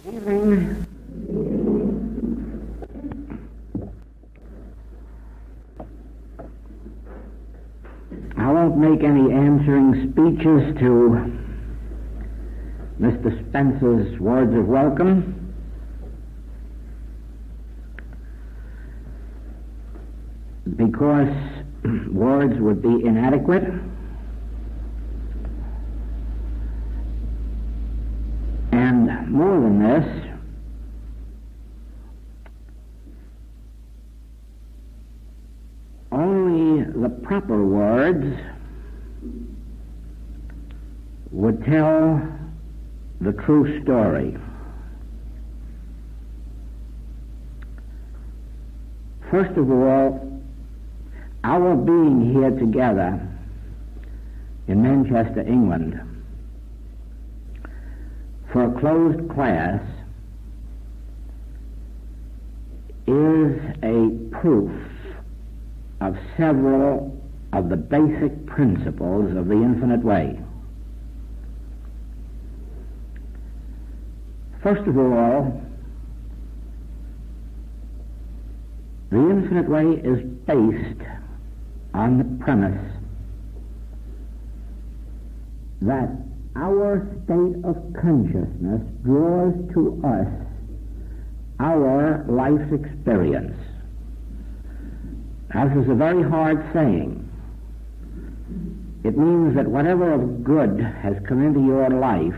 Good evening. I won't make any answering speeches to Mr. Spencer's words of welcome. Because words would be inadequate. And more than this, only the proper words would tell the true story. First of all, our being here together in Manchester, England, for a closed class is a proof of several of the basic principles of the infinite way. First of all, the infinite way is based on the premise that our state of consciousness draws to us our life's experience. Now, this is a very hard saying. It means that whatever of good has come into your life,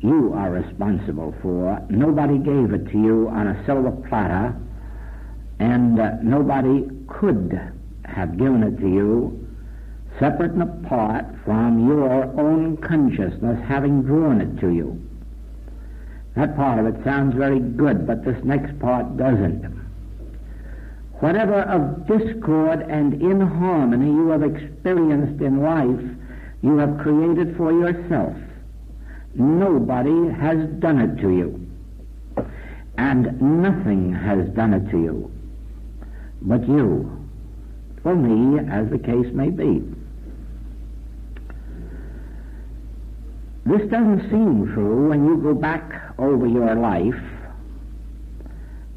you are responsible for. Nobody gave it to you on a silver platter, and nobody could have given it to you separate and apart from your own consciousness having drawn it to you. That part of it sounds very good, but this next part doesn't. Whatever of discord and inharmony you have experienced in life, you have created for yourself. Nobody has done it to you, and nothing has done it to you but you, or me, as the case may be. This doesn't seem true when you go back over your life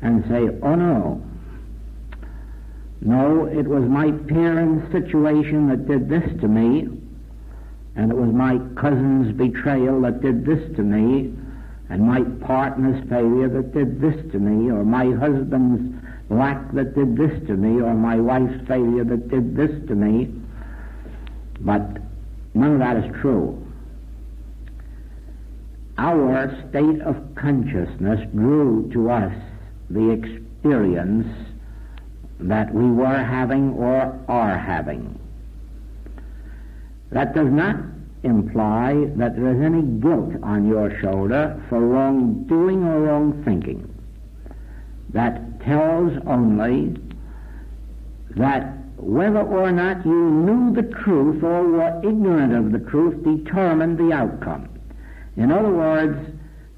and say, oh no, it was my parents' situation that did this to me, and it was my cousin's betrayal that did this to me, and my partner's failure that did this to me, or my husband's lack that did this to me, or my wife's failure that did this to me. But none of that is true. Our state of consciousness drew to us the experience that we were having or are having. That does not imply that there is any guilt on your shoulder for wrongdoing or wrong thinking. That tells only that whether or not you knew the truth or were ignorant of the truth determined the outcome. In other words,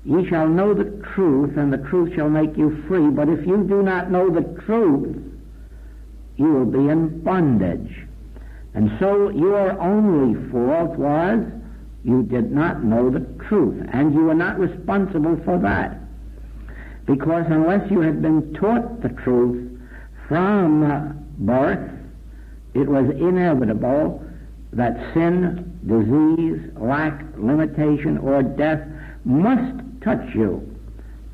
ye shall know the truth, and the truth shall make you free. But if you do not know the truth, you will be in bondage. And so your only fault was you did not know the truth, and you were not responsible for that. Because unless you had been taught the truth from birth, it was inevitable that sin, disease, lack, limitation, or death must touch you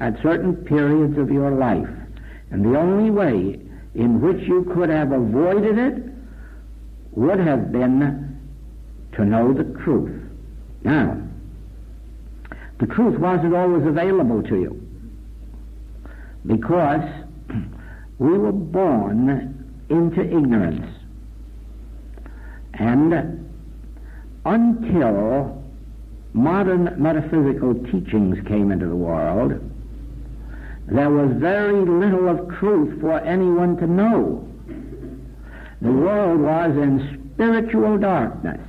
at certain periods of your life. And the only way in which you could have avoided it would have been to know the truth. Now, the truth wasn't always available to you, because we were born into ignorance. And until modern metaphysical teachings came into the world, there was very little of truth for anyone to know. The world was in spiritual darkness.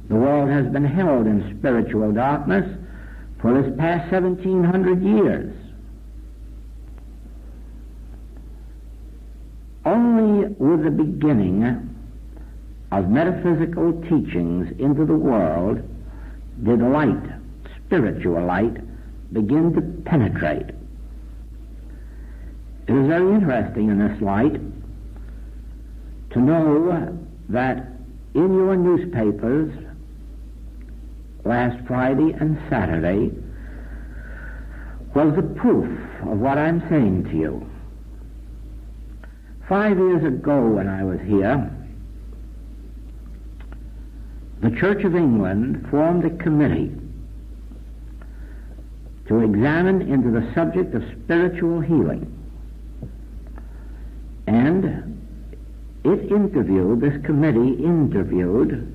The world has been held in spiritual darkness for this past 1700 years. Only with the beginning of metaphysical teachings into the world did light, spiritual light, begin to penetrate. It is very interesting in this light to know that in your newspapers last Friday and Saturday was the proof of what I'm saying to you. 5 years ago when I was here, the Church of England formed a committee to examine into the subject of spiritual healing. And this committee interviewed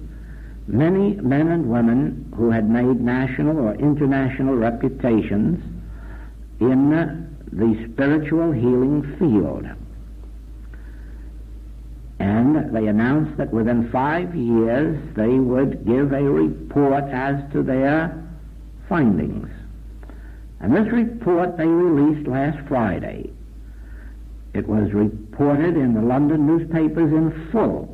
many men and women who had made national or international reputations in the spiritual healing field. And they announced that within 5 years they would give a report as to their findings. And this report they released last Friday. It was reported in the London newspapers in full.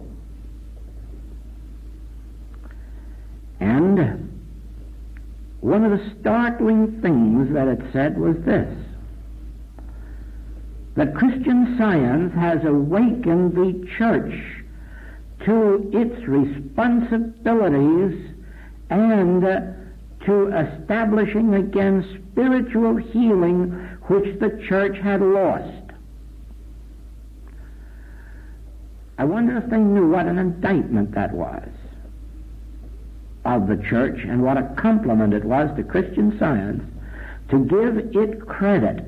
And one of the startling things that it said was this: that Christian Science has awakened the church to its responsibilities and to establishing again spiritual healing which the church had lost. I wonder if they knew what an indictment that was of the church and what a compliment it was to Christian Science to give it credit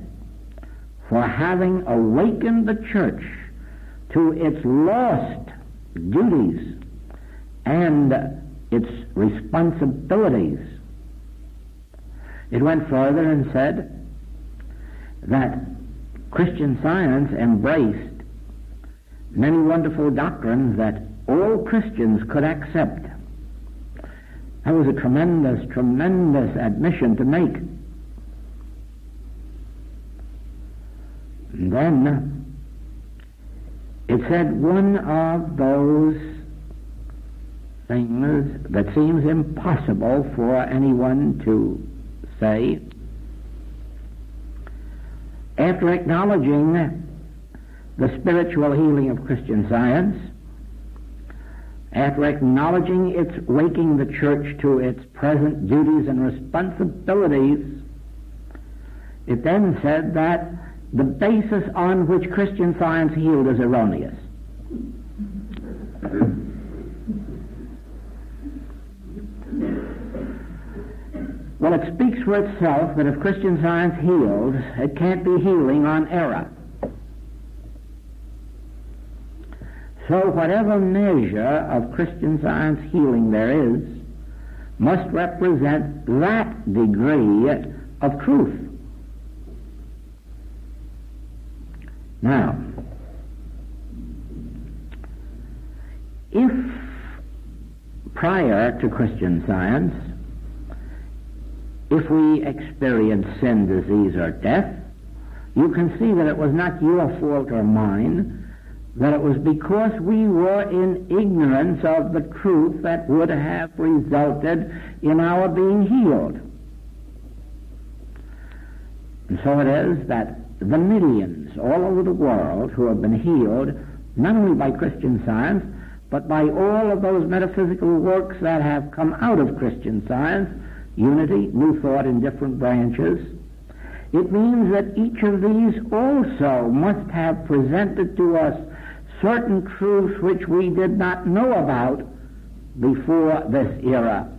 for having awakened the church to its lost duties and its responsibilities. It went further and said that Christian Science embraced many wonderful doctrines that all Christians could accept. That was a tremendous, tremendous admission to make. And then it said one of those things that seems impossible for anyone to say. After acknowledging the spiritual healing of Christian Science, after acknowledging its waking the church to its present duties and responsibilities, it then said that the basis on which Christian Science healed is erroneous. Well, it speaks for itself that if Christian Science heals, it can't be healing on error. So whatever measure of Christian Science healing there is must represent that degree of truth. Now, if prior to Christian Science, if we experience sin, disease, or death, you can see that it was not your fault or mine, that it was because we were in ignorance of the truth that would have resulted in our being healed. And so it is that the millions all over the world who have been healed, not only by Christian Science, but by all of those metaphysical works that have come out of Christian Science, unity, new thought in different branches, it means that each of these also must have presented to us certain truths which we did not know about before this era.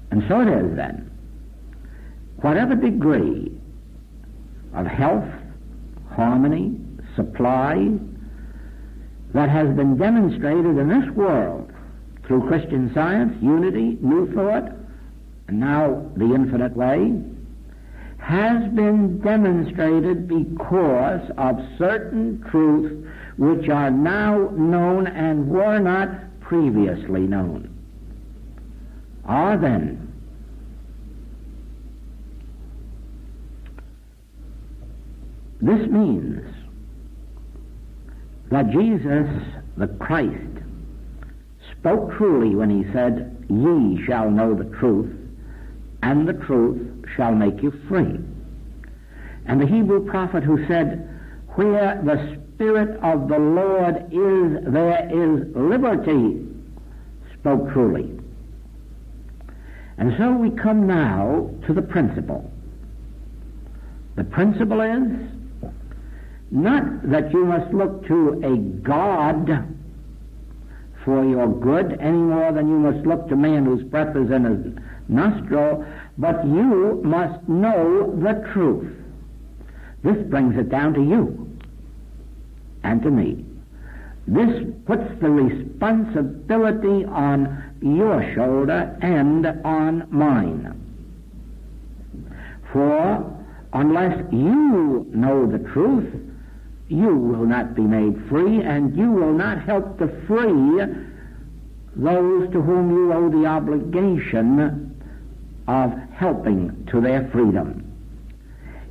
And so it is then, whatever degree of health, harmony, supply that has been demonstrated in this world through Christian Science, unity, new thought, and now the infinite way, has been demonstrated because of certain truths which are now known and were not previously known. Are then this means that Jesus, the Christ, spoke truly when he said, "Ye shall know the truth, and the truth shall make you free. And the Hebrew prophet who said, where the Spirit of the Lord is, there is liberty, spoke truly. And so we come now to the principle. The principle is not that you must look to a God for your good any more than you must look to man whose breath is in his nostril, but you must know the truth. This brings it down to you and to me. This puts the responsibility on your shoulder and on mine. For unless you know the truth, you will not be made free, and you will not help to free those to whom you owe the obligation of helping to their freedom.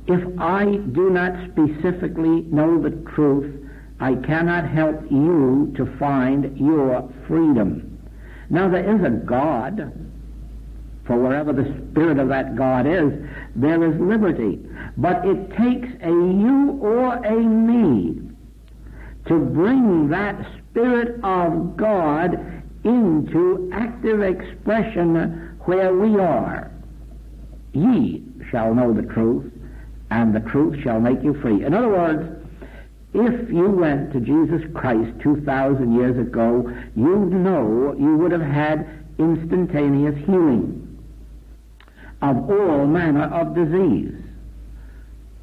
If I do not specifically know the truth, I cannot help you to find your freedom. Now, there is a God, for wherever the Spirit of that God is, there is liberty. But it takes a you or a me to bring that Spirit of God into active expression where we are. Ye shall know the truth, and the truth shall make you free. In other words, if you went to Jesus Christ 2,000 years ago, you know you would have had instantaneous healing of all manner of disease.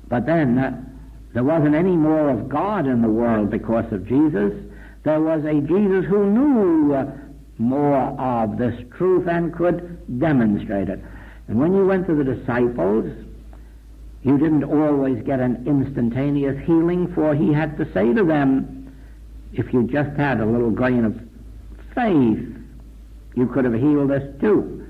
But then there wasn't any more of God in the world because of Jesus. There was a Jesus who knew more of this truth and could demonstrate it. And when you went to the disciples, you didn't always get an instantaneous healing, for he had to say to them, if you just had a little grain of faith, you could have healed this too.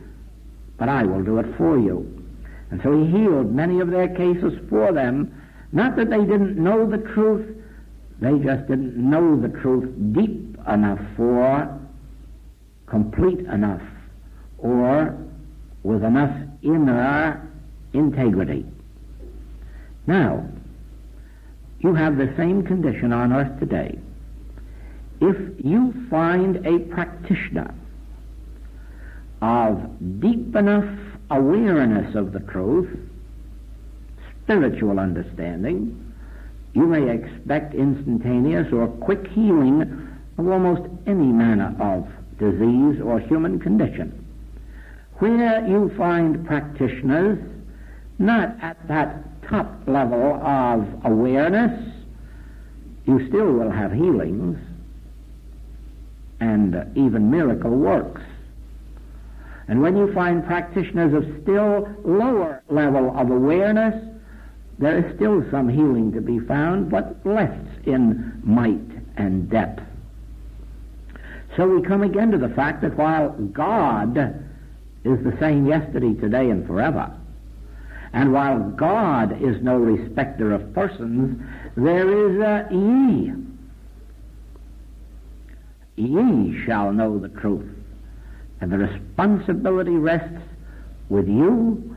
But I will do it for you. And so he healed many of their cases for them. Not that they didn't know the truth, they just didn't know the truth deep enough for complete enough or with enough inner integrity. Now, you have the same condition on earth today. If you find a practitioner of deep enough awareness of the truth, spiritual understanding, you may expect instantaneous or quick healing of almost any manner of disease or human condition. Where you find practitioners not at that top level of awareness, you still will have healings and even miracle works. And when you find practitioners of still lower level of awareness, there is still some healing to be found, but less in might and depth. So we come again to the fact that while God is the same yesterday, today, and forever, and while God is no respecter of persons, there is a ye. Ye shall know the truth. And the responsibility rests with you,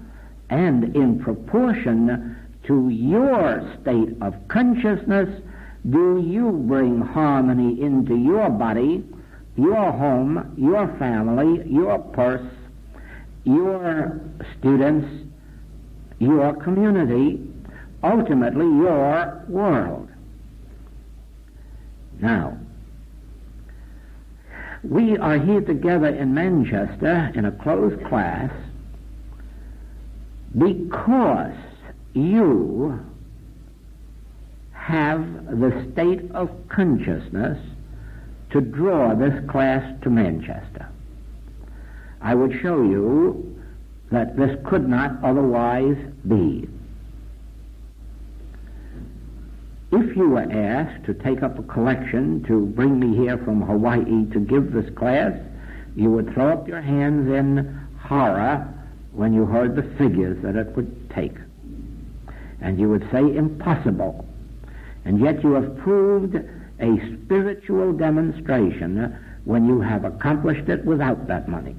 and in proportion to your state of consciousness do you bring harmony into your body, your home, your family, your purse, your students, your community, ultimately your world. Now, we are here together in Manchester in a closed class because you have the state of consciousness to draw this class to Manchester. I would show you that this could not otherwise be. If you were asked to take up a collection to bring me here from Hawaii to give this class, you would throw up your hands in horror when you heard the figures that it would take. And you would say, impossible. And yet you have proved a spiritual demonstration when you have accomplished it without that money.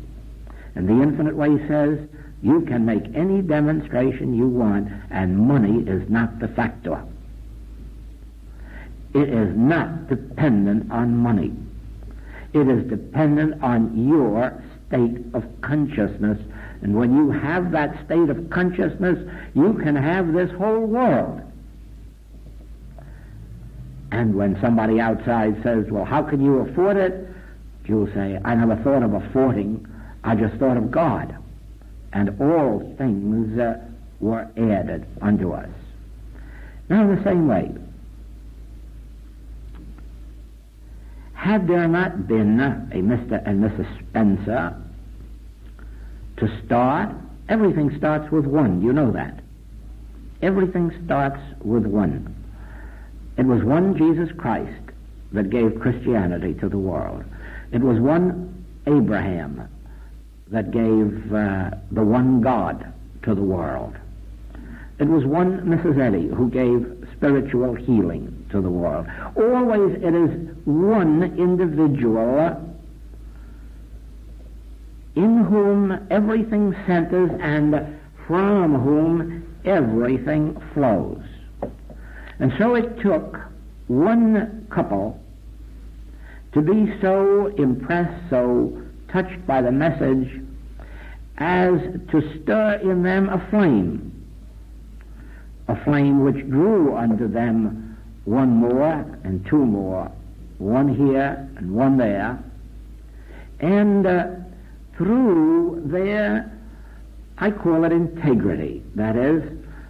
And the Infinite Way says, You can make any demonstration you want, and money is not the factor. It is not dependent on money. It is dependent on your state of consciousness. And when you have that state of consciousness, you can have this whole world. And when somebody outside says, well, how can you afford it? You'll say, I never thought of affording. I just thought of God. And all things were added unto us. Now, in the same way, had there not been a Mr. and Mrs. Spencer to start, everything starts with one. You know that. Everything starts with one. It was one Jesus Christ that gave Christianity to the world. It was one Abraham that gave the one God to the world. It was one Mrs. Eddy who gave spiritual healing to the world. Always it is one individual in whom everything centers and from whom everything flows. And so it took one couple to be so impressed, so touched by the message, as to stir in them a flame which drew unto them one more and two more, one here and one there, and through their, I call it integrity, that is,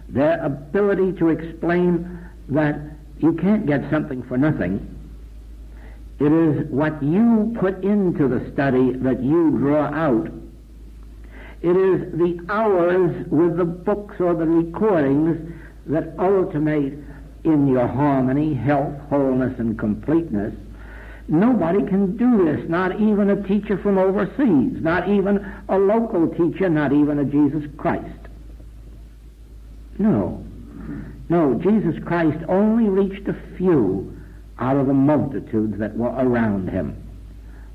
their ability to explain that you can't get something for nothing. It is what you put into the study that you draw out. It is the hours with the books or the recordings that ultimate in your harmony, health, wholeness, and completeness. Nobody can do this, not even a teacher from overseas, not even a local teacher, not even a Jesus Christ. No, Jesus Christ only reached a few out of the multitudes that were around him.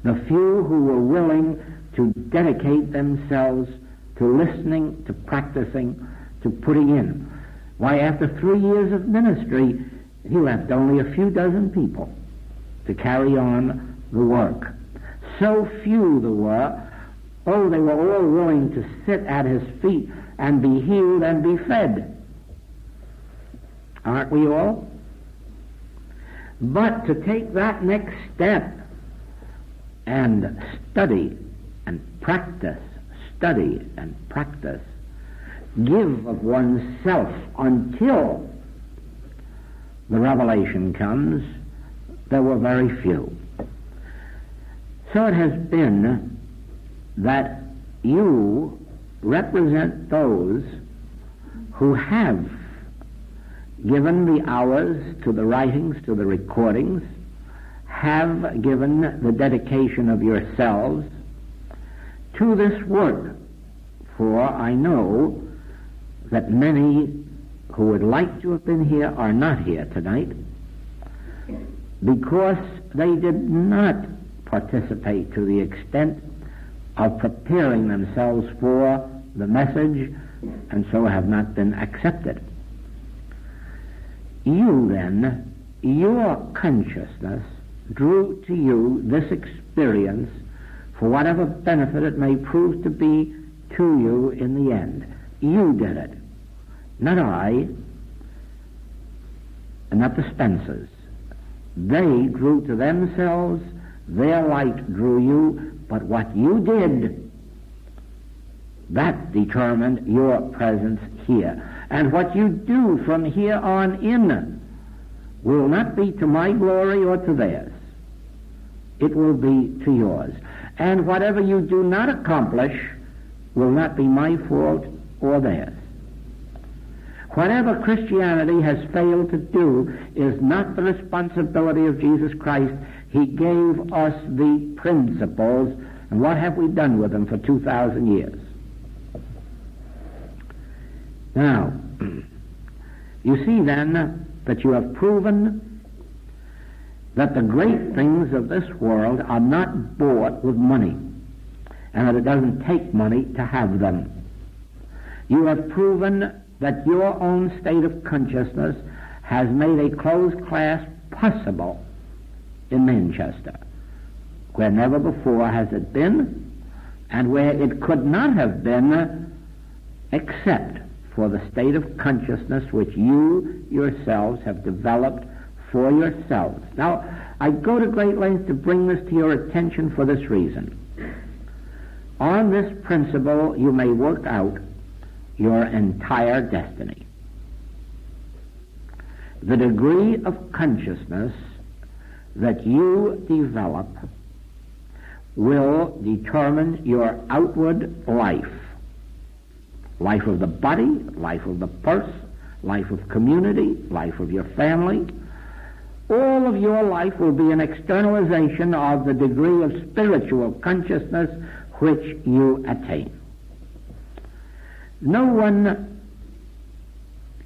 The few who were willing to dedicate themselves to listening, to practicing, to putting in. Why, after 3 years of ministry, he left only a few dozen people to carry on the work. So few there were. Oh, they were all willing to sit at his feet and be healed and be fed. Aren't we all? But to take that next step and study and practice, study and practice, give of oneself until the revelation comes, there were very few. So it has been that you represent those who have given the hours to the writings, to the recordings, have given the dedication of yourselves to this work. For I know that many who would like to have been here are not here tonight because they did not participate to the extent of preparing themselves for the message and so have not been accepted. You then, your consciousness drew to you this experience for whatever benefit it may prove to be to you in the end. You did it. Not I, and not the Spencers. They drew to themselves, their light drew you, but what you did, that determined your presence here. And what you do from here on in will not be to my glory or to theirs. It will be to yours. And whatever you do not accomplish will not be my fault or theirs. Whatever Christianity has failed to do is not the responsibility of Jesus Christ. He gave us the principles, and what have we done with them for 2,000 years? Now, you see then that you have proven that the great things of this world are not bought with money, and that it doesn't take money to have them. You have proven that your own state of consciousness has made a closed class possible in Manchester, where never before has it been, and where it could not have been except for the state of consciousness which you yourselves have developed for yourselves. Now, I go to great lengths to bring this to your attention for this reason. On this principle, you may work out your entire destiny. The degree of consciousness that you develop will determine your outward life. Life of the body, life of the purse, life of community, life of your family. All of your life will be an externalization of the degree of spiritual consciousness which you attain. No one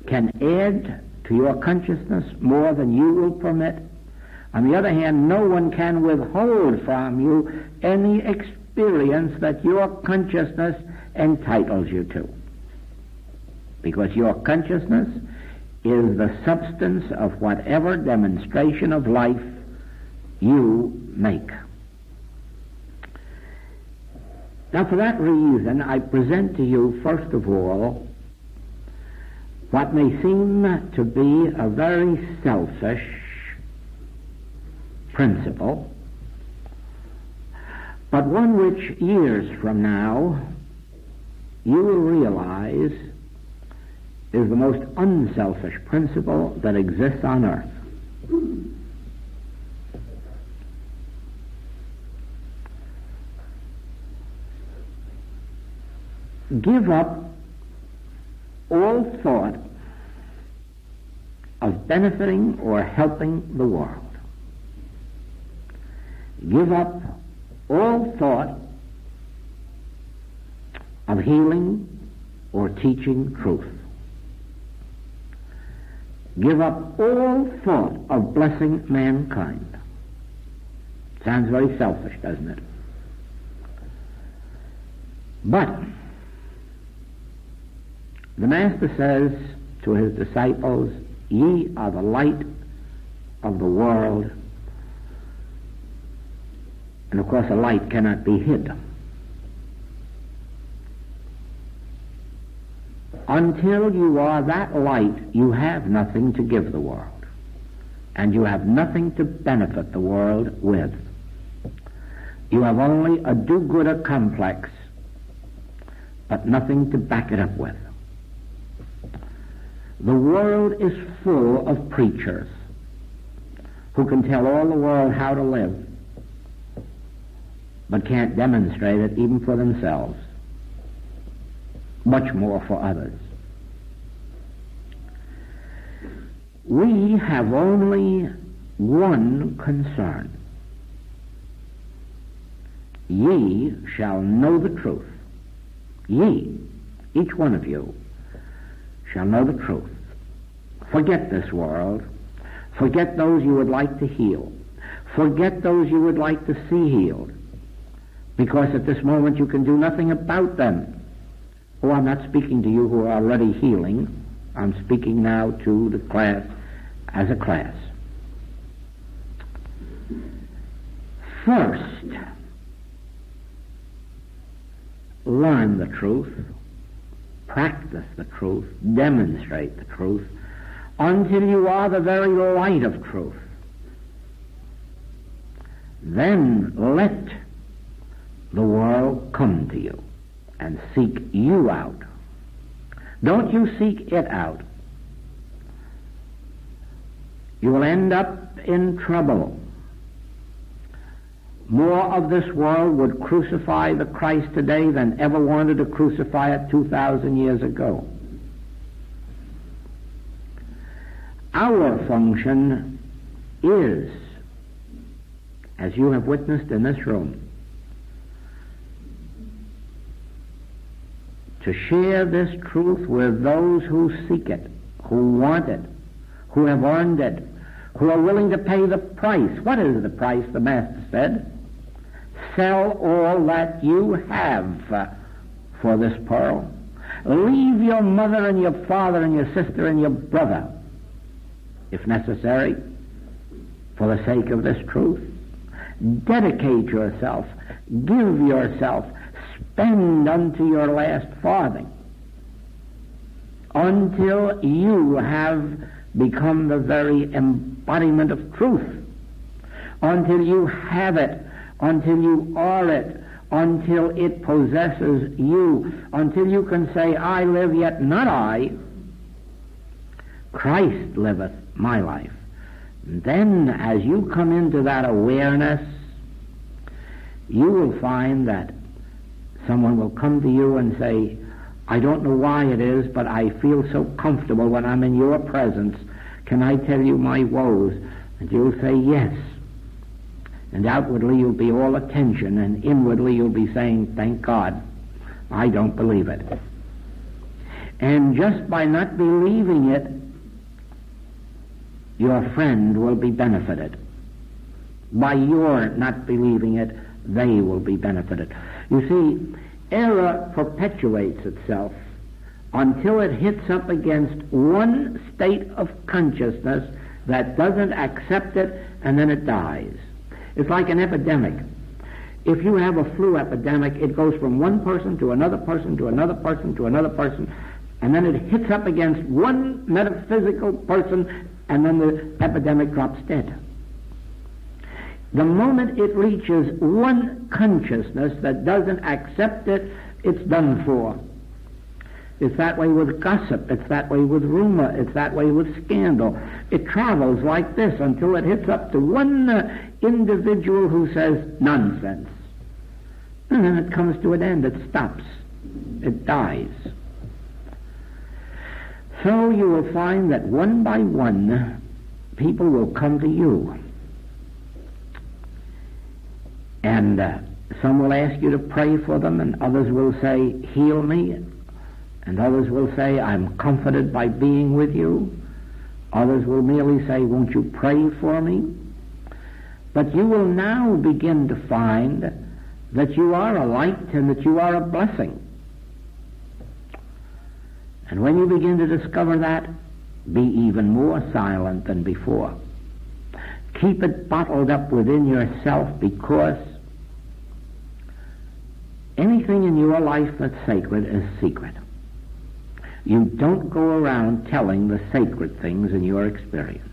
can add to your consciousness more than you will permit. On the other hand, no one can withhold from you any experience that your consciousness entitles you to, because your consciousness is the substance of whatever demonstration of life you make. Now, for that reason, I present to you, first of all, what may seem to be a very selfish principle, but one which years from now you will realize is the most unselfish principle that exists on earth. Give up all thought of benefiting or helping the world. Give up all thought of healing or teaching truth. Give up all thought of blessing mankind. Sounds very selfish, doesn't it? But the Master says to his disciples, "Ye are the light of the world." And of course, a light cannot be hid. Until you are that light, you have nothing to give the world, and you have nothing to benefit the world with. You have only a do-gooder complex, but nothing to back it up with. The world is full of preachers who can tell all the world how to live, but can't demonstrate it even for themselves, much more for others. We have only one concern. Ye shall know the truth. Ye, each one of you, shall know the truth. Forget this world. Forget those you would like to heal. Forget those you would like to see healed, because at this moment you can do nothing about them. Oh, I'm not speaking to you who are already healing. I'm speaking now to the class as a class. First, learn the truth, practice the truth, demonstrate the truth, until you are the very light of truth. Then let the world come to you and seek you out. Don't you seek it out. You will end up in trouble. More of this world would crucify the Christ today than ever wanted to crucify it 2,000 years ago. Our function is, as you have witnessed in this room, to share this truth with those who seek it, who want it, who have earned it, who are willing to pay the price. What is the price? The Master said, "Sell all that you have for this pearl. Leave your mother and your father and your sister and your brother, if necessary, for the sake of this truth. Dedicate yourself, give yourself, spend unto your last farthing, until you have become the very embodiment of truth, until you have it, until you are it, until it possesses you, until you can say, I live, yet not I, Christ liveth my life. And then as you come into that awareness, you will find that someone will come to you and say, I don't know why it is, but I feel so comfortable when I'm in your presence. Can I tell you my woes? And you'll say yes. And outwardly you'll be all attention, and inwardly you'll be saying, thank God, I don't believe it. And just by not believing it, your friend will be benefited. By your not believing it, they will be benefited. You see, error perpetuates itself until it hits up against one state of consciousness that doesn't accept it, and then it dies. It's like an epidemic. If you have a flu epidemic, it goes from one person to another person to another person to another person, and then it hits up against one metaphysical person, and then the epidemic drops dead. The moment it reaches one consciousness that doesn't accept it, it's done for. It's that way with gossip. It's that way with rumor. It's that way with scandal. It travels like this until it hits up to one individual who says nonsense. And then it comes to an end. It stops. It dies. So you will find that one by one, people will come to you. And some will ask you to pray for them, and others will say, heal me. And others will say, I'm comforted by being with you. Others will merely say, won't you pray for me? But you will now begin to find that you are a light and that you are a blessing. And when you begin to discover that, be even more silent than before. Keep it bottled up within yourself, because anything in your life that's sacred is secret. You don't go around telling the sacred things in your experience.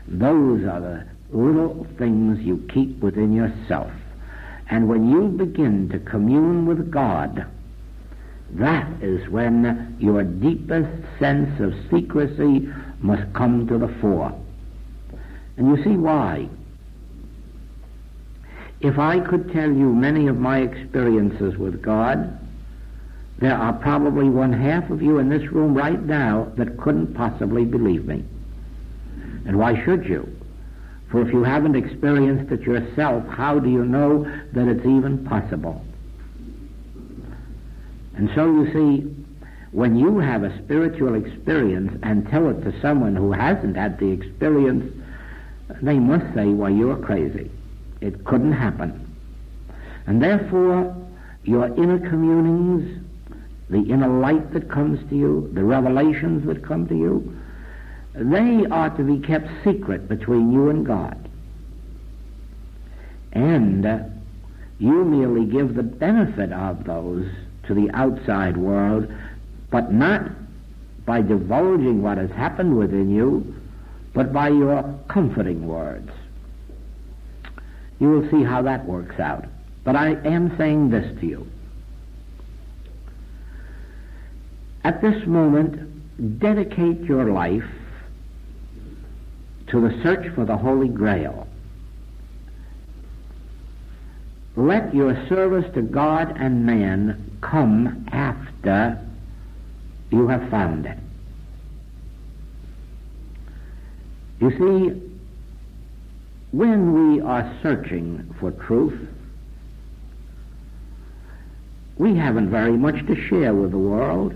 Those are the little things you keep within yourself. And when you begin to commune with God, that is when your deepest sense of secrecy must come to the fore. And you see why. If I could tell you many of my experiences with God, there are probably one half of you in this room right now that couldn't possibly believe me. And why should you? For if you haven't experienced it yourself, how do you know that it's even possible? And so you see, when you have a spiritual experience and tell it to someone who hasn't had the experience, they must say, well, you're crazy. It couldn't happen. And therefore, your inner communings, the inner light that comes to you, the revelations that come to you, they are to be kept secret between you and God. And you merely give the benefit of those to the outside world, but not by divulging what has happened within you, but by your comforting words. You will see how that works out. But I am saying this to you. At this moment, dedicate your life to the search for the Holy Grail. Let your service to God and man come after you have found it. You see, when we are searching for truth, we haven't very much to share with the world.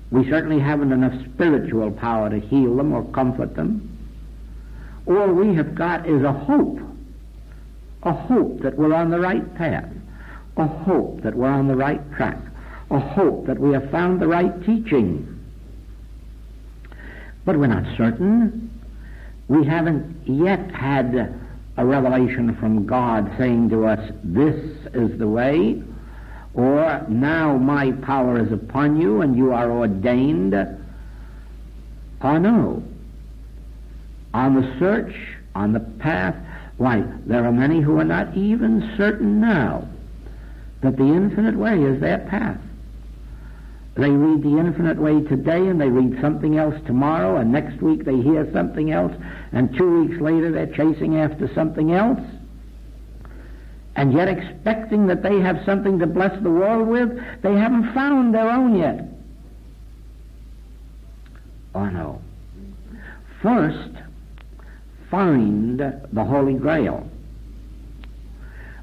We certainly haven't enough spiritual power to heal them or comfort them. All we have got is a hope that we're on the right path, a hope that we're on the right track, a hope that we have found the right teaching. But we're not certain. We haven't yet had a revelation from God saying to us, this is the way, or now my power is upon you and you are ordained. Or no. On the search, on the path, why, there are many who are not even certain now that the infinite way is their path. They read the infinite way today and they read something else tomorrow, and next week they hear something else, and 2 weeks later they're chasing after something else, and yet expecting that they have something to bless the world with. They haven't found their own yet. Oh no. First, find the Holy Grail.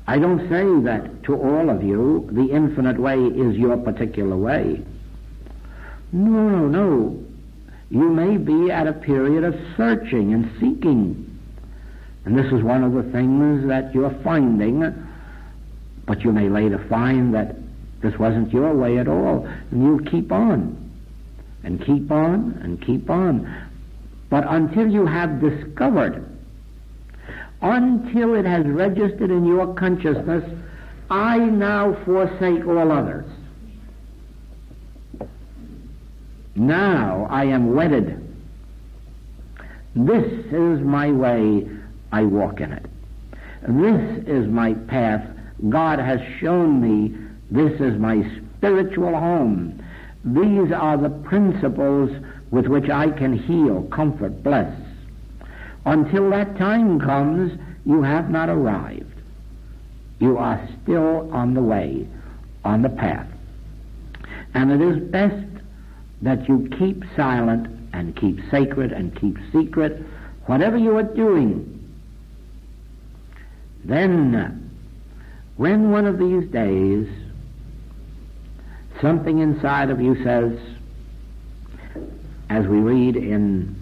I don't say that to all of you the infinite way is your particular way. No. You may be at a period of searching and seeking. And this is one of the things that you're finding, but you may later find that this wasn't your way at all. And you'll keep on, and keep on, and keep on. But until you have discovered, until it has registered in your consciousness, I now forsake all others. Now I am wedded. This is my way, I walk in it. This is my path. God has shown me this is my spiritual home. These are the principles with which I can heal, comfort, bless. Until that time comes, you have not arrived. You are still on the way, on the path. And it is best that you keep silent and keep sacred and keep secret whatever you are doing. Then, when one of these days something inside of you says, as we read in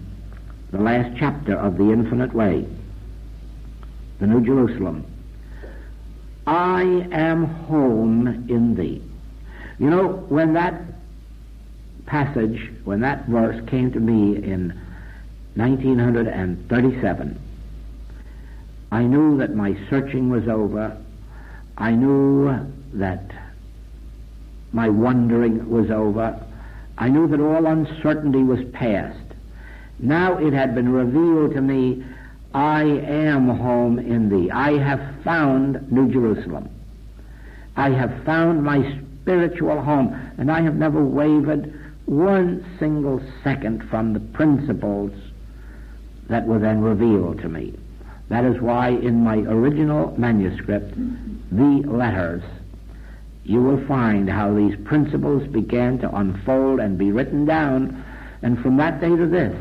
the last chapter of The Infinite Way, the New Jerusalem, I am home in thee. You know, when that passage, when that verse came to me in 1937, I knew that my searching was over. I knew that my wondering was over. I knew that all uncertainty was past. Now it had been revealed to me, I am home in thee. I have found New Jerusalem. I have found my spiritual home, and I have never wavered one single second from the principles that were then revealed to me. That is why in my original manuscript, The Letters, you will find how these principles began to unfold and be written down, and from that day to this,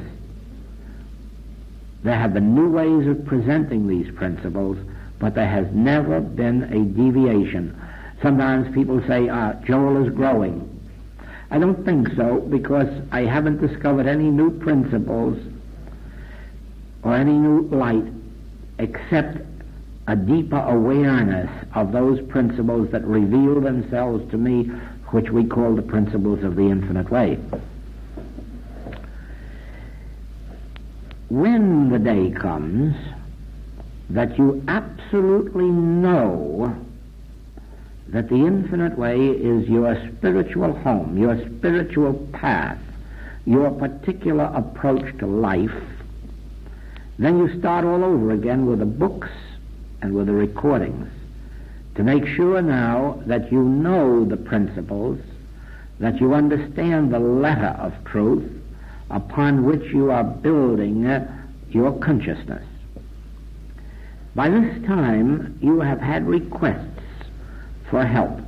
there have been new ways of presenting these principles, but there has never been a deviation. Sometimes people say, Joel is growing. I don't think so, because I haven't discovered any new principles or any new light except a deeper awareness of those principles that reveal themselves to me, which we call the principles of the infinite way. When the day comes that you absolutely know that the infinite way is your spiritual home, your spiritual path, your particular approach to life, then you start all over again with the books and with the recordings to make sure now that you know the principles, that you understand the letter of truth upon which you are building your consciousness. By this time, you have had requests for help.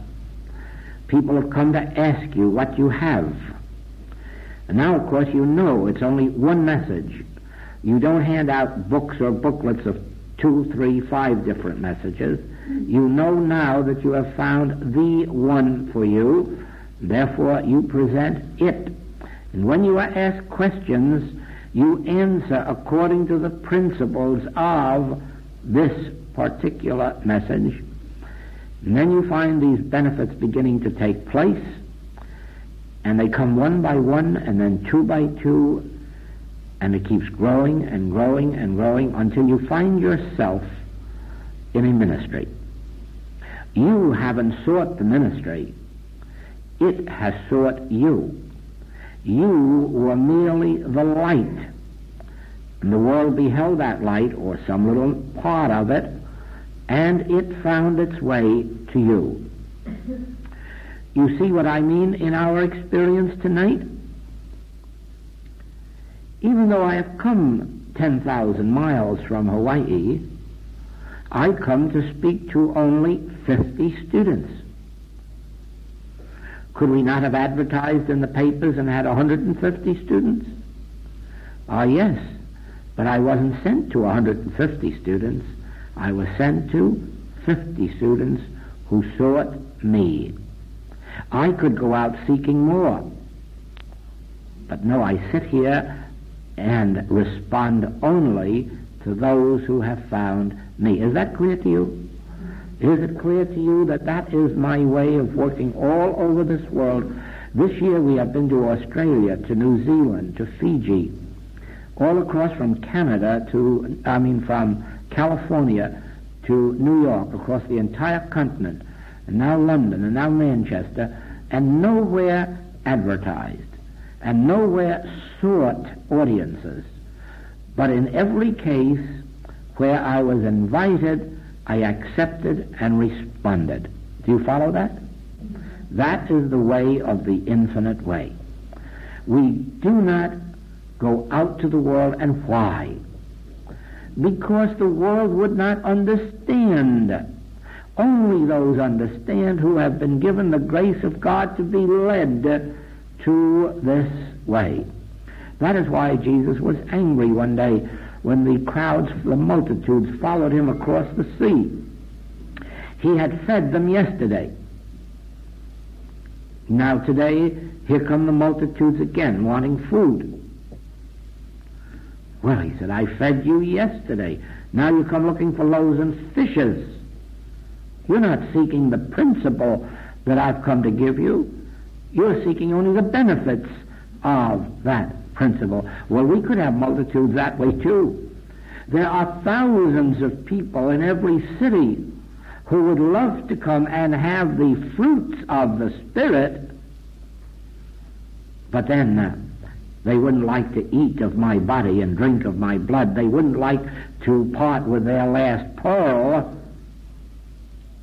People have come to ask you what you have. And now, of course, you know it's only one message. You don't hand out books or booklets of 2, 3, 5 different messages. You know now that you have found the one for you. Therefore, you present it. And when you are asked questions, you answer according to the principles of this particular message. And then you find these benefits beginning to take place, And they come one by one, and then two by two, and it keeps growing and growing and growing until you find yourself in a ministry. You haven't sought the ministry. It has sought you. You were merely the light. And the world beheld that light, or some little part of it, and it found its way to you. You see what I mean in our experience tonight? Even though I have come 10,000 miles from Hawaii, I come to speak to only 50 students. Could we not have advertised in the papers and had 150 students? Yes, but I wasn't sent to 150 students. I was sent to 50 students who sought me. I could go out seeking more. But no, I sit here and respond only to those who have found me. Is that clear to you? Is it clear to you that that is my way of working all over this world? This year we have been to Australia, to New Zealand, to Fiji, all across from Canada from California to New York, across the entire continent, and now London, and now Manchester, and nowhere advertised, and nowhere sought audiences. But in every case where I was invited, I accepted and responded. Do you follow that? That is the way of the infinite way. We do not go out to the world. And why? Because the world would not understand. Only those understand who have been given the grace of God to be led to this way. That is why Jesus was angry one day when the crowds, the multitudes, followed him across the sea. He had fed them yesterday. Now today, here come the multitudes again, wanting food. Well, he said, I fed you yesterday. Now you come looking for loaves and fishes. You're not seeking the principle that I've come to give you. You're seeking only the benefits of that principle. Well, we could have multitudes that way too. There are thousands of people in every city who would love to come and have the fruits of the Spirit, but then they wouldn't like to eat of my body and drink of my blood. They wouldn't like to part with their last pearl.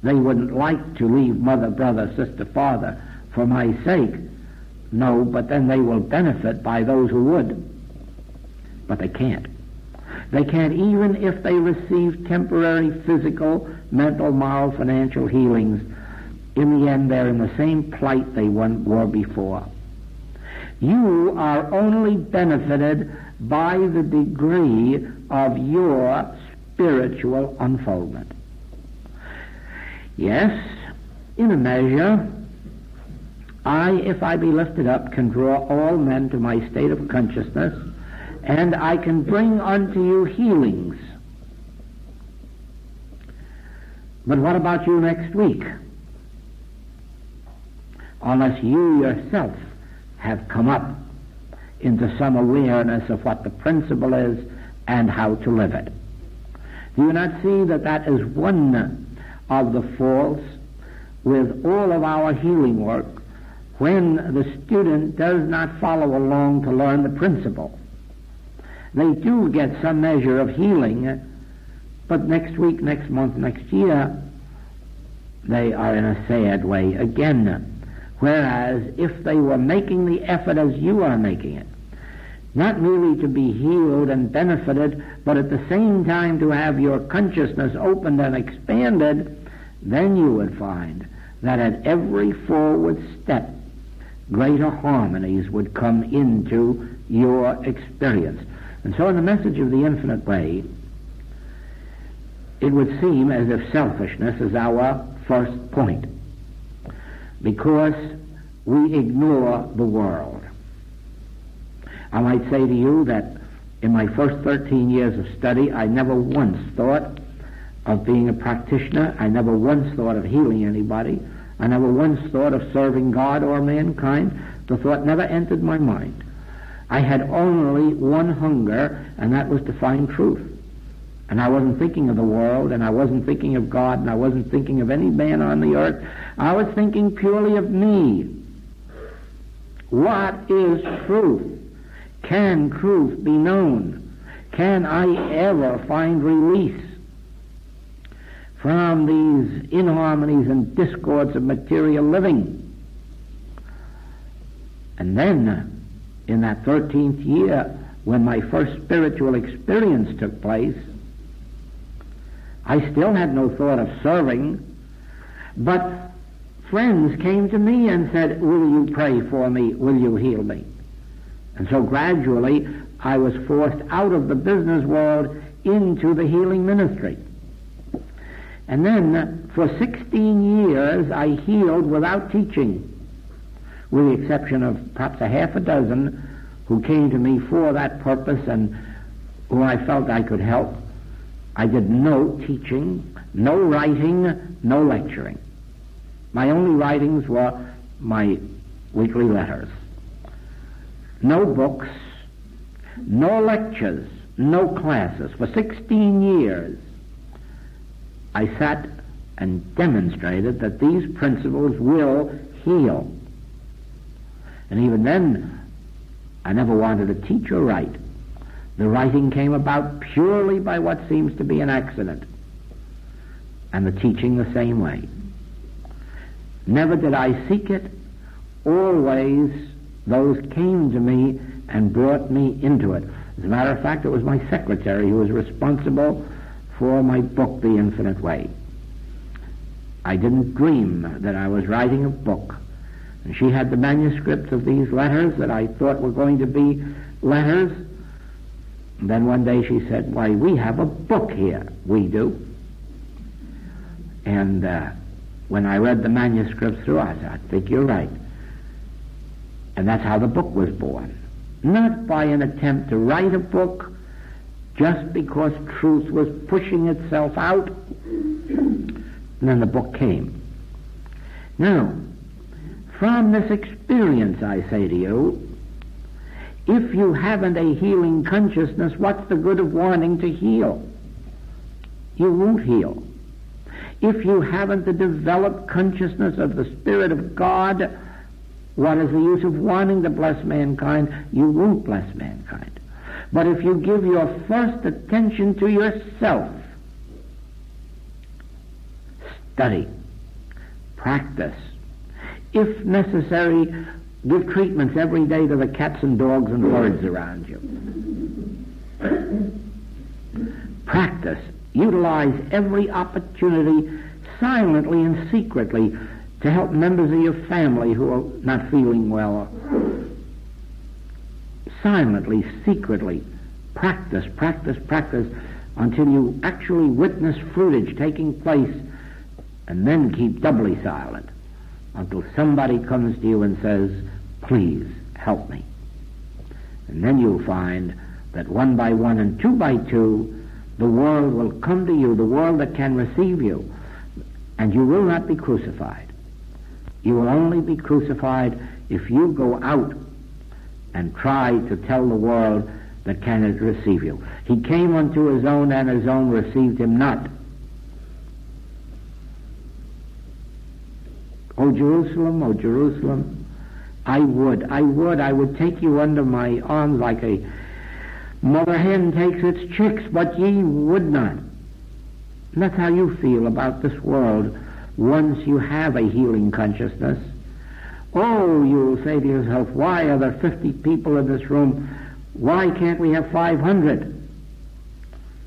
They wouldn't like to leave mother, brother, sister, father for my sake. No, but then they will benefit by those who would. But they can't. They can't even if they receive temporary physical, mental, moral, financial healings. In the end, they're in the same plight they were before. You are only benefited by the degree of your spiritual unfoldment. Yes, in a measure, if I be lifted up, can draw all men to my state of consciousness, and I can bring unto you healings. But what about you next week? Unless you yourself have come up into some awareness of what the principle is and how to live it. Do you not see that that is one of the faults with all of our healing work, when the student does not follow along to learn the principle? They do get some measure of healing, but next week, next month, next year, they are in a sad way again. Whereas if they were making the effort as you are making it, not merely to be healed and benefited, but at the same time to have your consciousness opened and expanded, then you would find that at every forward step, greater harmonies would come into your experience. And so in the message of the infinite way, it would seem as if selfishness is our first point, because we ignore the world. I might say to you that in my first 13 years of study, I never once thought of being a practitioner. I never once thought of healing anybody. I never once thought of serving God or mankind. The thought never entered my mind. I had only one hunger, and that was to find truth. And I wasn't thinking of the world, and I wasn't thinking of God, and I wasn't thinking of any man on the earth. I was thinking purely of me. What is truth? Can truth be known? Can I ever find release from these inharmonies and discords of material living? And then, in that 13th year, when my first spiritual experience took place, I still had no thought of serving, but friends came to me and said, "Will you pray for me? Will you heal me?" And so gradually I was forced out of the business world into the healing ministry. And then for 16 years I healed without teaching, with the exception of perhaps a half a dozen who came to me for that purpose and who I felt I could help. I did no teaching, no writing, no lecturing. My only writings were my weekly letters. No books, no lectures, no classes. For 16 years, I sat and demonstrated that these principles will heal. And even then, I never wanted to teach or write. The writing came about purely by what seems to be an accident, and the teaching the same way. Never did I seek it. Always those came to me and brought me into it. As a matter of fact, it was my secretary who was responsible for my book, The Infinite Way. I didn't dream that I was writing a book. And she had the manuscripts of these letters that I thought were going to be letters. And then one day she said, "Why, we have a book here." "We do." And when I read the manuscripts through, I said, "I think you're right." And that's how the book was born. Not by an attempt to write a book, just because truth was pushing itself out. And then the book came. Now, from this experience, I say to you, if you haven't a healing consciousness, what's the good of wanting to heal? You won't heal. If you haven't the developed consciousness of the Spirit of God, what is the use of wanting to bless mankind? You won't bless mankind. But if you give your first attention to yourself, study, practice, if necessary, give treatments every day to the cats and dogs and birds around you. Practice. Utilize every opportunity silently and secretly to help members of your family who are not feeling well. Silently, secretly. Practice, practice, practice until you actually witness fruitage taking place, and then keep doubly silent until somebody comes to you and says, "Please help me." And then you'll find that one by one and two by two, the world will come to you, the world that can receive you, and you will not be crucified. You will only be crucified if you go out and try to tell the world that cannot receive you. He came unto his own, and his own received him not. O Jerusalem, I would take you under my arms like a mother hen takes its chicks, but ye would not. And that's how you feel about this world once you have a healing consciousness. Oh, you'll say to yourself, why are there 50 people in this room? Why can't we have 500?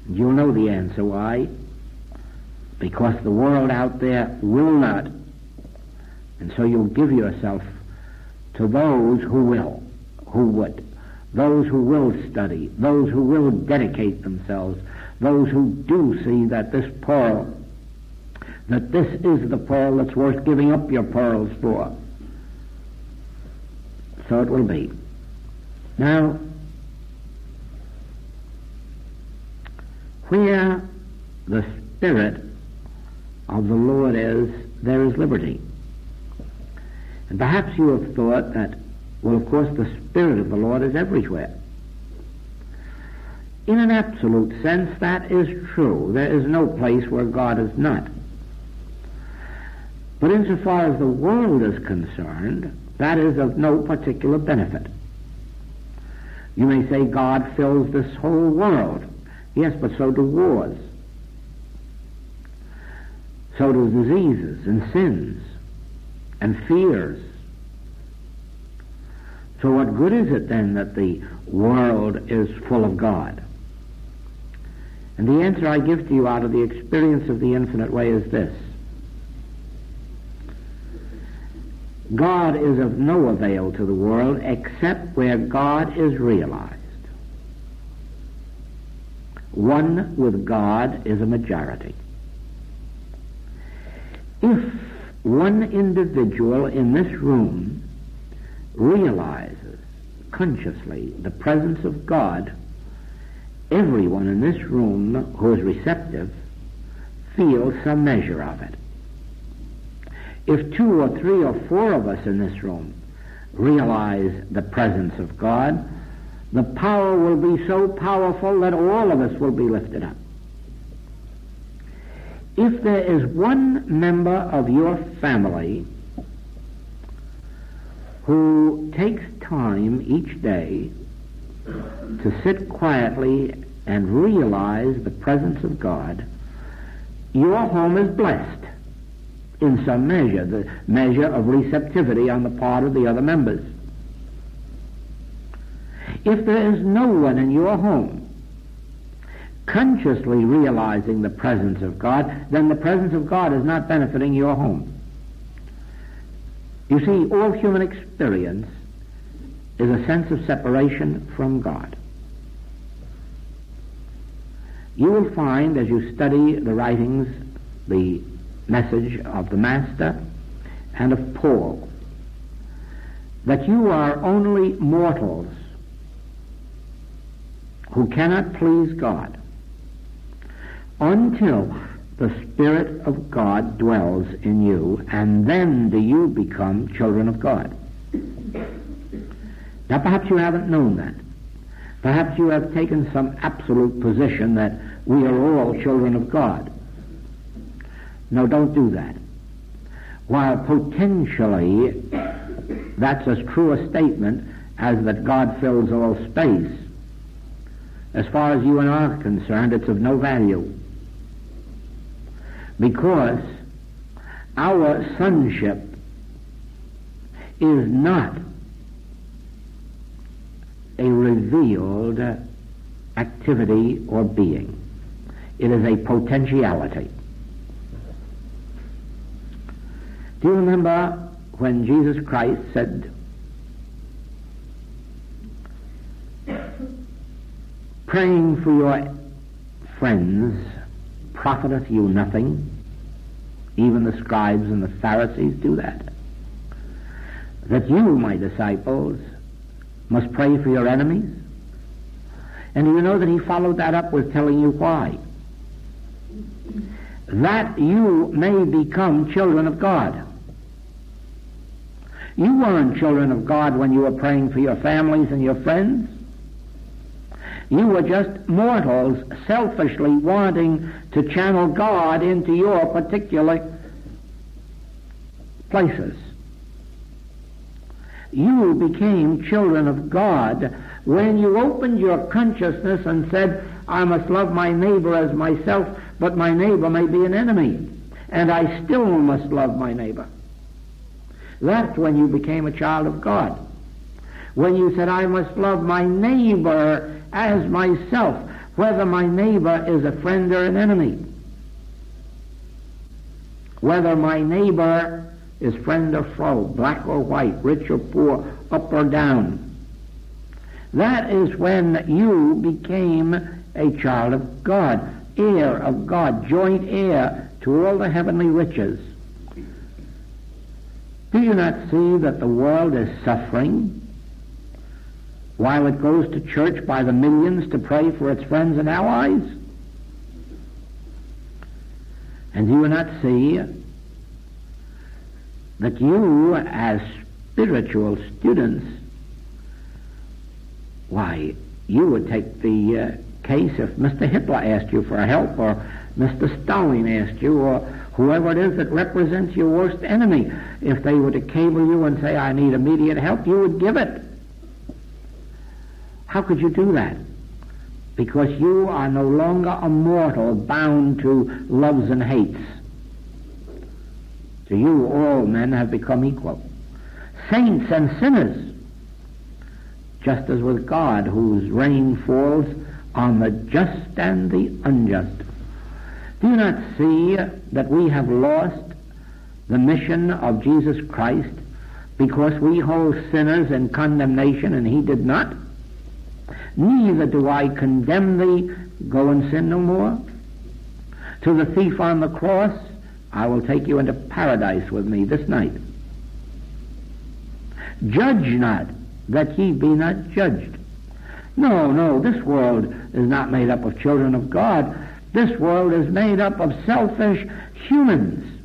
You'll know the answer why. Because the world out there will not. And so you'll give yourself to those who will, who would, those who will study, those who will dedicate themselves, those who do see that this pearl, that this is the pearl that's worth giving up your pearls for. So it will be. Now, where the Spirit of the Lord is, there is liberty. And perhaps you have thought that Well, of course, the Spirit of the Lord is everywhere. In an absolute sense, that is true. There is no place where God is not. But insofar as the world is concerned, that is of no particular benefit. You may say God fills this whole world. Yes, but so do wars. So do diseases and sins and fears. So what good is it then that the world is full of God? And the answer I give to you out of the experience of the infinite way is this. God is of no avail to the world except where God is realized. One with God is a majority. If one individual in this room realizes consciously the presence of God, everyone in this room who is receptive feels some measure of it. If 2 or 3 or 4 of us in this room realize the presence of God, the power will be so powerful that all of us will be lifted up. If there is one member of your family who takes time each day to sit quietly and realize the presence of God, your home is blessed in some measure, the measure of receptivity on the part of the other members. If there is no one in your home consciously realizing the presence of God, then the presence of God is not benefiting your home. You see, all human experience is a sense of separation from God. You will find, as you study the writings, the message of the Master and of Paul, that you are only mortals who cannot please God until the Spirit of God dwells in you, and then do you become children of God. Now, perhaps you haven't known that. Perhaps you have taken some absolute position that we are all children of God. No, don't do that. While potentially that's as true a statement as that God fills all space, as far as you and I are concerned, it's of no value. Because our sonship is not a revealed activity or being. It is a potentiality. Do you remember when Jesus Christ said, "Praying for your friends profiteth you nothing"? Even the scribes and the Pharisees do that. That you, my disciples, must pray for your enemies. And do you know that he followed that up with telling you why? That you may become children of God. You weren't children of God when you were praying for your families and your friends. You were just mortals selfishly wanting to channel God into your particular places. You became children of God when you opened your consciousness and said, "I must love my neighbor as myself, but my neighbor may be an enemy, and I still must love my neighbor." That's when you became a child of God. When you said, "I must love my neighbor as myself, whether my neighbor is a friend or an enemy. Whether my neighbor is friend or foe, black or white, rich or poor, up or down." That is when you became a child of God, heir of God, joint heir to all the heavenly riches. Do you not see that the world is suffering while it goes to church by the millions to pray for its friends and allies? And do you not see that you, as spiritual students, Why, you would take the case if Mr. Hitler asked you for help, or Mr. Stalin asked you, or whoever it is that represents your worst enemy. If they were to cable you and say, I need immediate help, you would give it. How could you do that? Because you are no longer a mortal bound to loves and hates. To you, all men have become equal. Saints and sinners, just as with God, whose rain falls on the just and the unjust. Do you not see that we have lost the mission of Jesus Christ because we hold sinners in condemnation and he did not? Neither do I condemn thee, go and sin no more. To the thief on the cross, I will take you into paradise with me this night. Judge not, that ye be not judged. No, this world is not made up of children of God. This world is made up of selfish humans,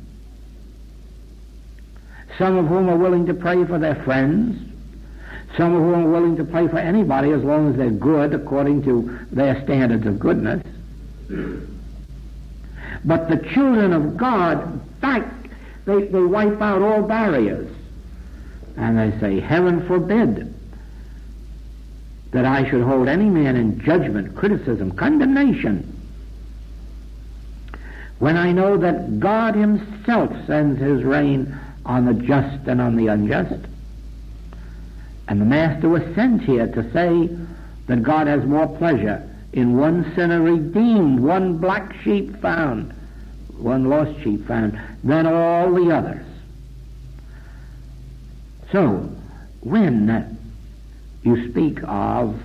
some of whom are willing to pray for their friends, some of whom are willing to pray for anybody as long as they're good according to their standards of goodness. But the children of God, in fact, they wipe out all barriers. And they say, heaven forbid that I should hold any man in judgment, criticism, condemnation, when I know that God himself sends his rain on the just and on the unjust. And the Master was sent here to say that God has more pleasure in one sinner redeemed, one black sheep found, one lost sheep found, than all the others. So, when you speak of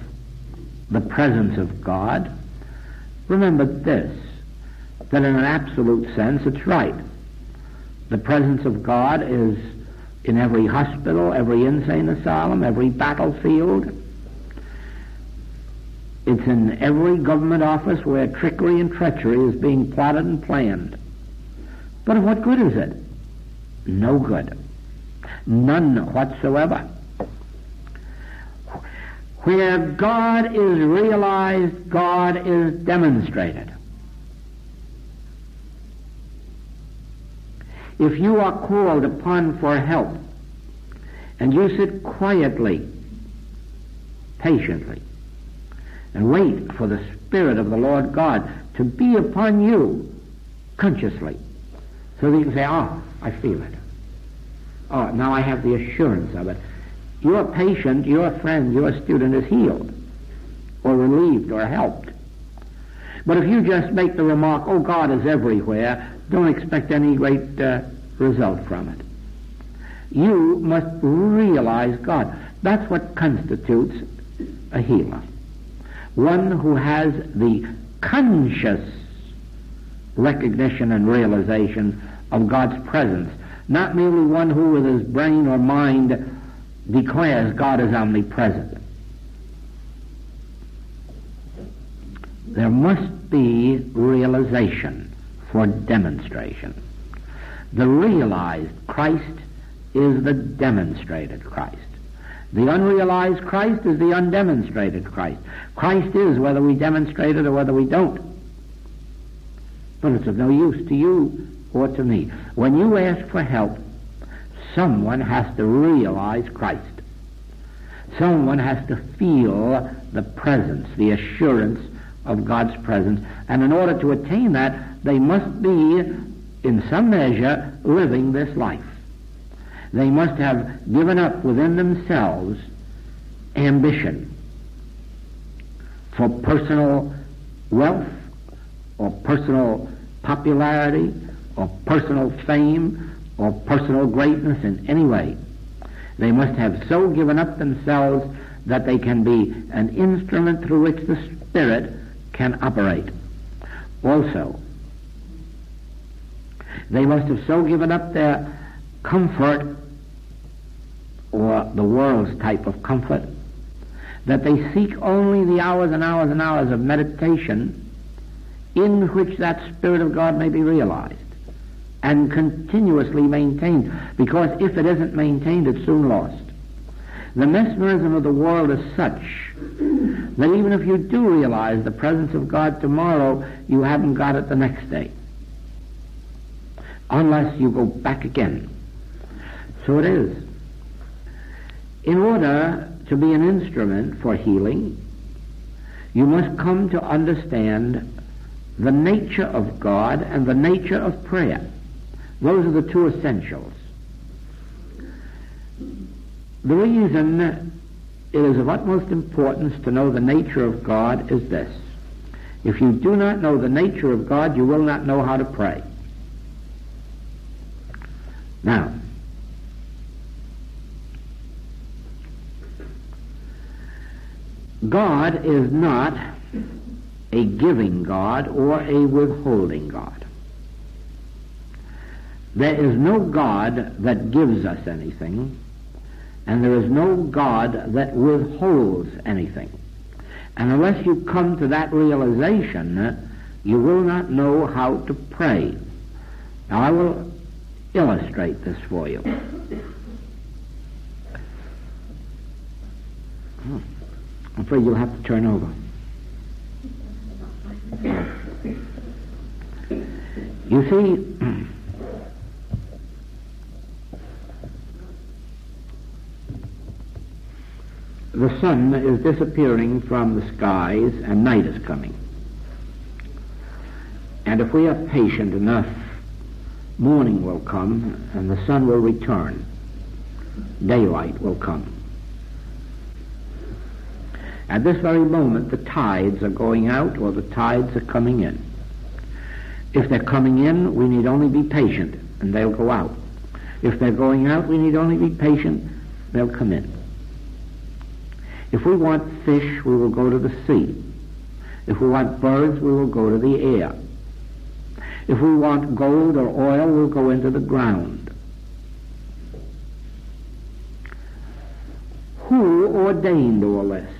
the presence of God, remember this, that in an absolute sense it's right. The presence of God is in every hospital, every insane asylum, every battlefield. It's in every government office where trickery and treachery is being plotted and planned. But of what good is it? No good. None whatsoever. Where God is realized, God is demonstrated. If you are called upon for help, and you sit quietly, patiently, and wait for the Spirit of the Lord God to be upon you consciously, so that you can say, oh, I feel it. Oh, now I have the assurance of it. Your patient, your friend, your student is healed, or relieved, or helped. But if you just make the remark, oh, God is everywhere, don't expect any great result from it. You must realize God. That's what constitutes a healer. One who has the conscious recognition and realization of God's presence, not merely one who with his brain or mind declares God is omnipresent. There must be realization for demonstration. The realized Christ is the demonstrated Christ. The unrealized Christ is the undemonstrated Christ. Christ is whether we demonstrate it or whether we don't. But it's of no use to you or to me. When you ask for help, someone has to realize Christ. Someone has to feel the presence, the assurance of God's presence. And in order to attain that, they must be, in some measure, living this life. They must have given up within themselves ambition for personal wealth or personal popularity or personal fame or personal greatness in any way. They must have so given up themselves that they can be an instrument through which the Spirit can operate. Also, they must have so given up their comfort, or the world's type of comfort, that they seek only the hours and hours and hours of meditation in which that Spirit of God may be realized and continuously maintained, because if it isn't maintained, it's soon lost. The mesmerism of the world is such that even if you do realize the presence of God tomorrow, you haven't got it the next day, unless you go back again. So it is. In order to be an instrument for healing, you must come to understand the nature of God and the nature of prayer. Those are the two essentials. The reason it is of utmost importance to know the nature of God is this. If you do not know the nature of God, you will not know how to pray. Now, God is not a giving God or a withholding God. There is no God that gives us anything, and there is no God that withholds anything. And unless you come to that realization, you will not know how to pray. Now I will illustrate this for you. I'm afraid you'll have to turn over. You see, the sun is disappearing from the skies and night is coming. And if we are patient enough, morning will come and the sun will return. Daylight will come. At this very moment, the tides are going out or the tides are coming in. If they're coming in, we need only be patient and they'll go out. If they're going out, we need only be patient, they'll come in. If we want fish, we will go to the sea. If we want birds, we will go to the air. If we want gold or oil, we'll go into the ground. Who ordained all this?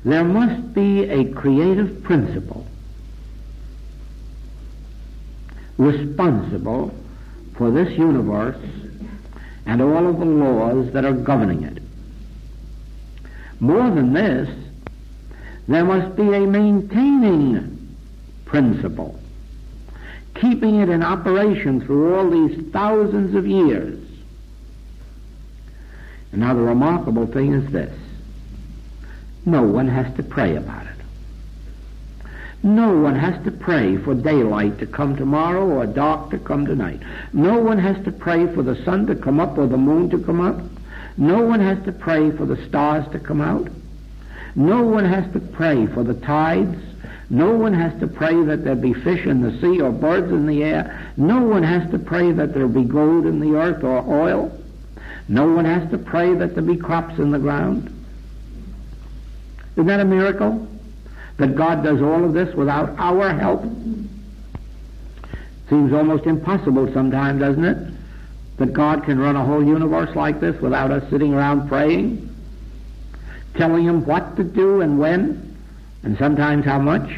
There must be a creative principle responsible for this universe and all of the laws that are governing it. More than this, there must be a maintaining principle, keeping it in operation through all these thousands of years. And now the remarkable thing is this. No one has to pray about it. No one has to pray for daylight to come tomorrow or dark to come tonight. No one has to pray for the sun to come up or the moon to come up. No one has to pray for the stars to come out. No one has to pray for the tides. No one has to pray that there be fish in the sea or birds in the air. No one has to pray that there be gold in the earth or oil. No one has to pray that there be crops in the ground. Isn't that a miracle? That God does all of this without our help? Seems almost impossible sometimes, doesn't it? That God can run a whole universe like this without us sitting around praying, telling Him what to do and when, and sometimes how much.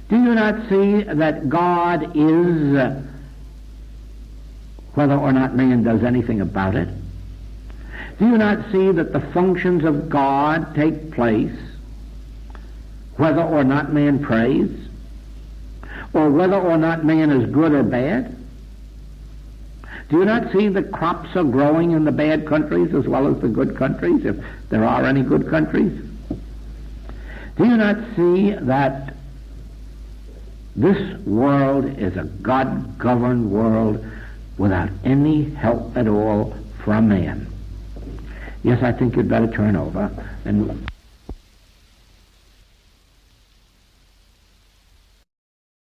Do you not see that God is, whether or not man does anything about it? Do you not see that the functions of God take place whether or not man prays, or whether or not man is good or bad? Do you not see that crops are growing in the bad countries as well as the good countries, if there are any good countries? Do you not see that this world is a God-governed world without any help at all from man? Yes, I think you'd better turn over and